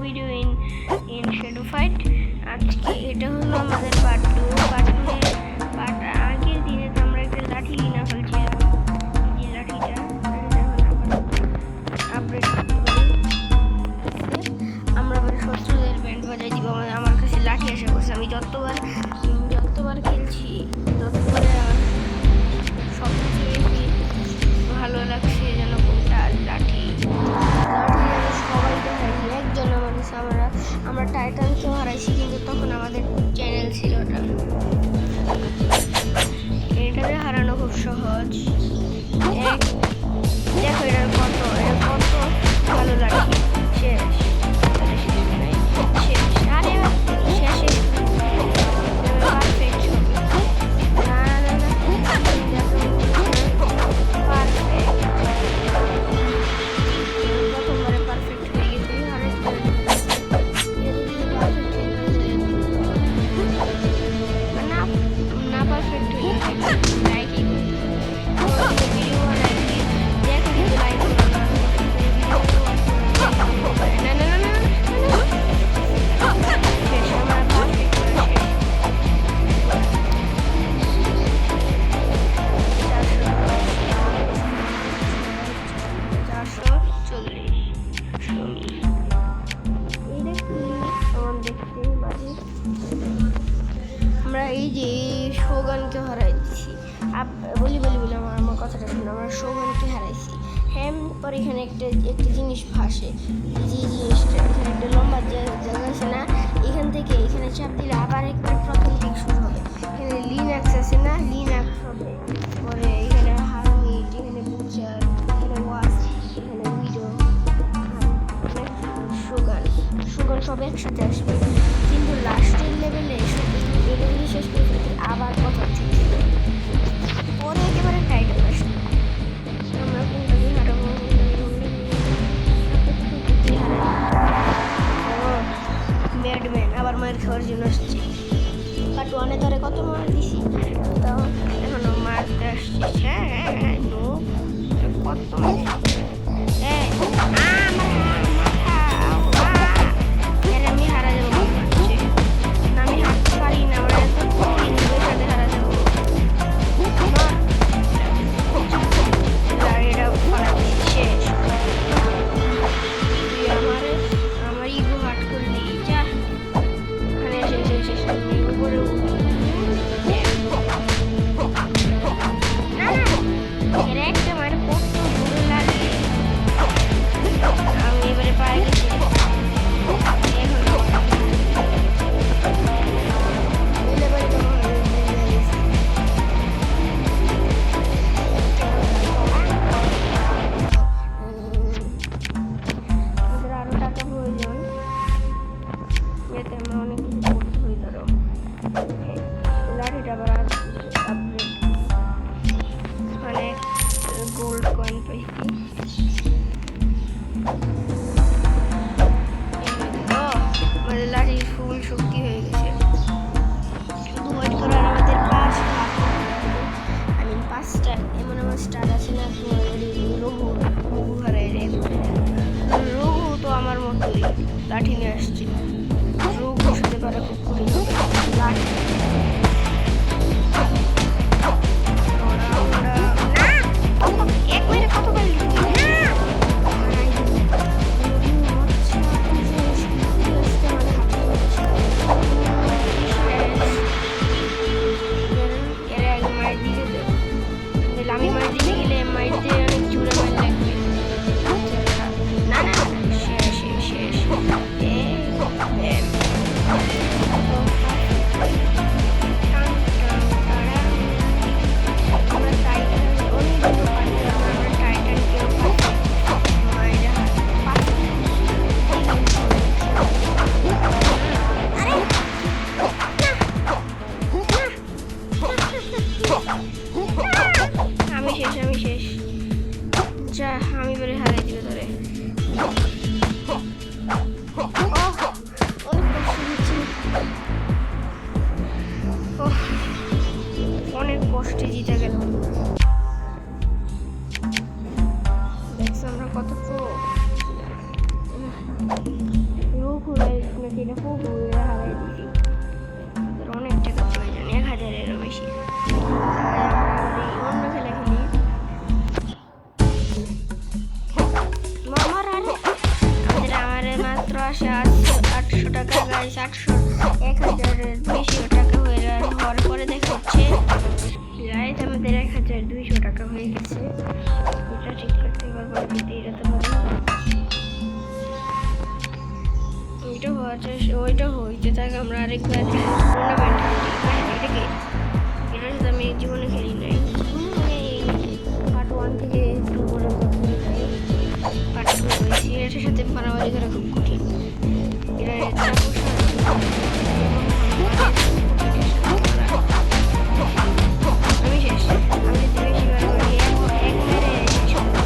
Video in shadow fight. আজকে এটা হলো আমাদের পার্ট 2। আগের দিনে তো আমরা একটা লাঠি কিনা ফেলছিলাম, যে লাঠিটা আপডেট করতে পারি। আমরা আবার শত্রুদের ব্যান্ড বাজাই দিব। আমার কাছে লাঠি আসা করছে, আমি যতবার খেলছি ততবারে আমার সবচেয়ে বেশি ভালো লাগছে যেন কোনটা লাঠি। সবাইকে হারিয়ে একজন আমার কাছে আমরা টাইটানকেও হারাইছি, কিন্তু তখন আমাদের চ্যানেল ছিল না। এটাতে হারানো খুব সহজ। দেখো এটা কত ভালো লাঠি। শেষ এই যে শোগানকে হারাইছি। বলি আমার কথাটা শুনে, আমরা শোগানকে হারাইছি। হ্যাঁ, পরে এখানে একটা জিনিস ভাসে, যে জিনিসটা এখানে একটা লম্বা জায়গা আছে না, এখান থেকে এখানে চাপ দিলে আবার একবার প্রথম দিক শুরু হবে। এখানে লিনাক্স আছে না, লিনাক্স হবে। পরে এখানে হারমিট, এখানে বুচার, এখানে ওয়াস, এখানে উইডো, শোগান সব একসাথে আসবে। কিন্তু লাস্টের লেভেলে শেষ করে আবার প্রথম থেকে পরে একেবারে টাইটেল আসবে। আমরা কোনটাকে হারাবো? ম্যাডম্যান আবার মায়ের খাওয়ার জন্য আসছে। পার্ট 1-এ ধরে কত মার দিছি, তাও এখনো মারতে আসছিস। হ্যাঁ নো কত আমি হারা যাবো। আমি হারতে পারি না, আমার এত সাথে হারা যাবো। শেষ, তুই আমার ইগো হার্ট করলি। যা ওখানে শেষ উপরে এর একটা মার কত দূরে লাগে। আমি এবারে পায়ে গেছি। লাঠিটা আবার আপডেট, অনেক গোল্ড কয়েন পাইছি। আমাদের লাঠির ফুল শক্তি হয়ে গেছে। শুধু ওয়েট করার আমাদের 5টা এমন আমার স্টার আছে না। রঘু হারাই রে। রঘু তো আমার মতোই লাঠি নিয়ে আসছে। রঘু সাথে পারে খুব কঠিন হবে। লাঠি আমি মার দিতে গেলে মারতে অনেক জোরে মার লাগবে। না শেষ যা আমি বলে হারাই দিবে ধরে। অনেক কষ্টে জিতে গেল। দেখছো আমরা কত রোগ সেটা পুরো হারাই দিছি। অনেক টাকা প্রয়োজন, 1000-এরও বেশি। অন্য খেলা খেলি। আমার মাত্র আসে 800 টাকা গাইস, 1000-এর বেশি টাকা হওয়ার পরে দেখা হচ্ছে গাইস আমাদের 1200 টাকা হয়ে গেছে। এটা ঠিক করতে পারবো কিন্তু এটা তো পারবো না। ওইটা হইতে থাকে আমরা আরেকবার টুর্নামেন্ট এটাকে এটার সাথে আমি জীবনে খেলি নাই। পার্ট 1 থেকে পার্ট 2 হয়েছি। এটার সাথে মারামারি করা খুব কঠিন। এটা আমি শেষ। আমি যদি বেশি বার করি এক মেরে শেষ করি।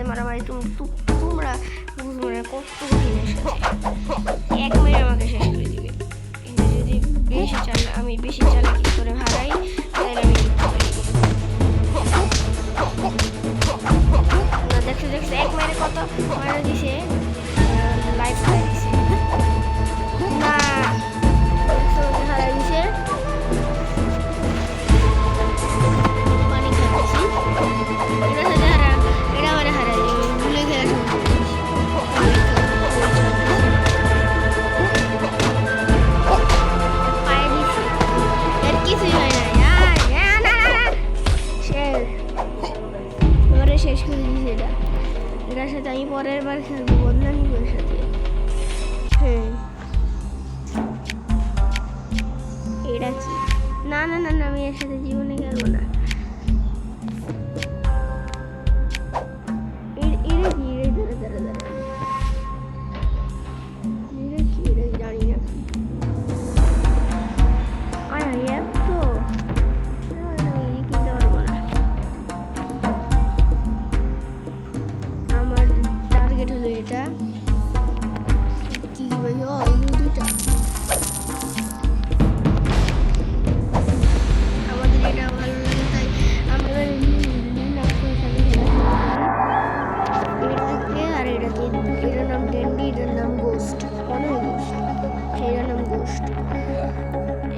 মারামারি তোমরা বুঝবো না কত কঠিনের সাথে এক মেরে আমাকে শেষ করে দিবে। কিন্তু যদি আমি বেশি চালাকি করে হারাই তাহলে আমি জিততে পারি। দেখছো এক মেরে কত মারা দিছে, লাইফ খাই দিছে না, হারাই দিছে পানি খাচ্ছি। এটা মানে হারাই ভুলে খেলা শুরু পায়ে দিছি, এর কিছুই হয় না। শেষ করে দিয়েছি এটার সাথে আমি পরের বার খেলবো বদনামি ওর সাথে। হ্যাঁ এটা কি? না না না না, আমি এর সাথে জীবনে খেলবো না। এটা কি? জানি না। কিনতে পারবো না। আমার টার্গেট হলো এটা। কি ভাই দুইটা আমাদের এটা ভালো লাগে, তাই আমরা আর এটাকে এটার নাম ডেন্ডি, এটার নাম গোস্ট, এটার নাম গোস্ট।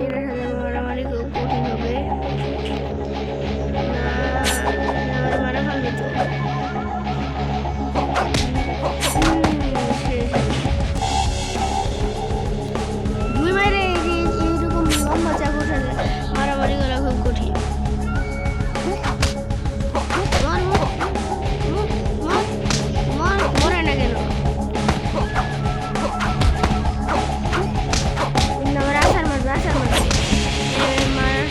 এটার সাথে মারামারি খুব কঠিন হবে। মারা ভালো তো দুই মারে এইরকম লম্বা চাকুর সাথে মারামারি করা খুব কঠিন। মরে না কেন? আমার আসার মারবে মারার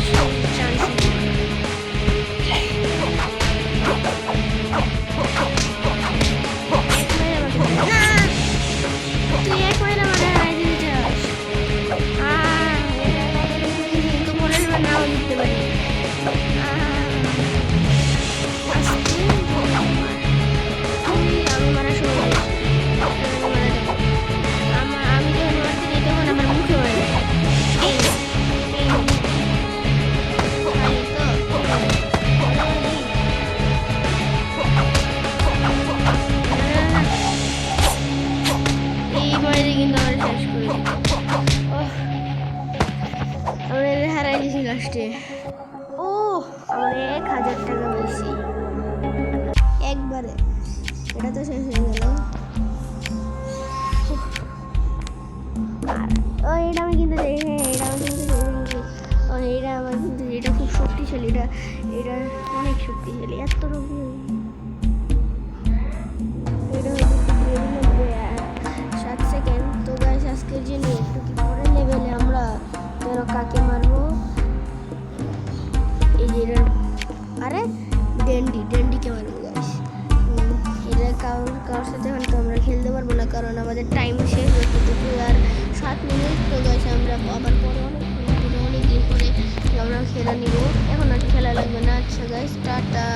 চান্স। তুই এক মাইরা মানে হারাই দিতে চাস? তো পরের বার নাও জিততে পারি। আমি মারা শুরু করেছি, আমি যখন মারতে যাই তখন আমার মুখে মারে। এই মারে কিন্তু আমার শেষ করে আমরা হারাই গেছি লাস্টে। ও আমার 1000 টাকা বেশি একবারে। এটা তো শেষ হয়ে গেল। এটা আমি কিন্তু এটা আমার কিন্তু এটা খুব শক্তিশালী, এটা অনেক শক্তি। শক্তিশালী, এত রকম। এটা হচ্ছে 7 সেকেন্ড। তো গাইস আজকের জন্য একটু কি পরের লেভেলে আমরা যেন কাকে মারবো, এই যে আরে ড্যান্ডিকে মারবো গাইস। এটা কারোর সাথে এখন তো আমরা খেলতে পারবো না, কারণ আমাদের টাইম শেষ হচ্ছে আর 7 মিনিট। তো গাইস আমরা আবার পরে অনেক দিন পরে আমরা খেলা নিব, এখন আর খেলা লাগবে না। আচ্ছা গাইস, টাটা।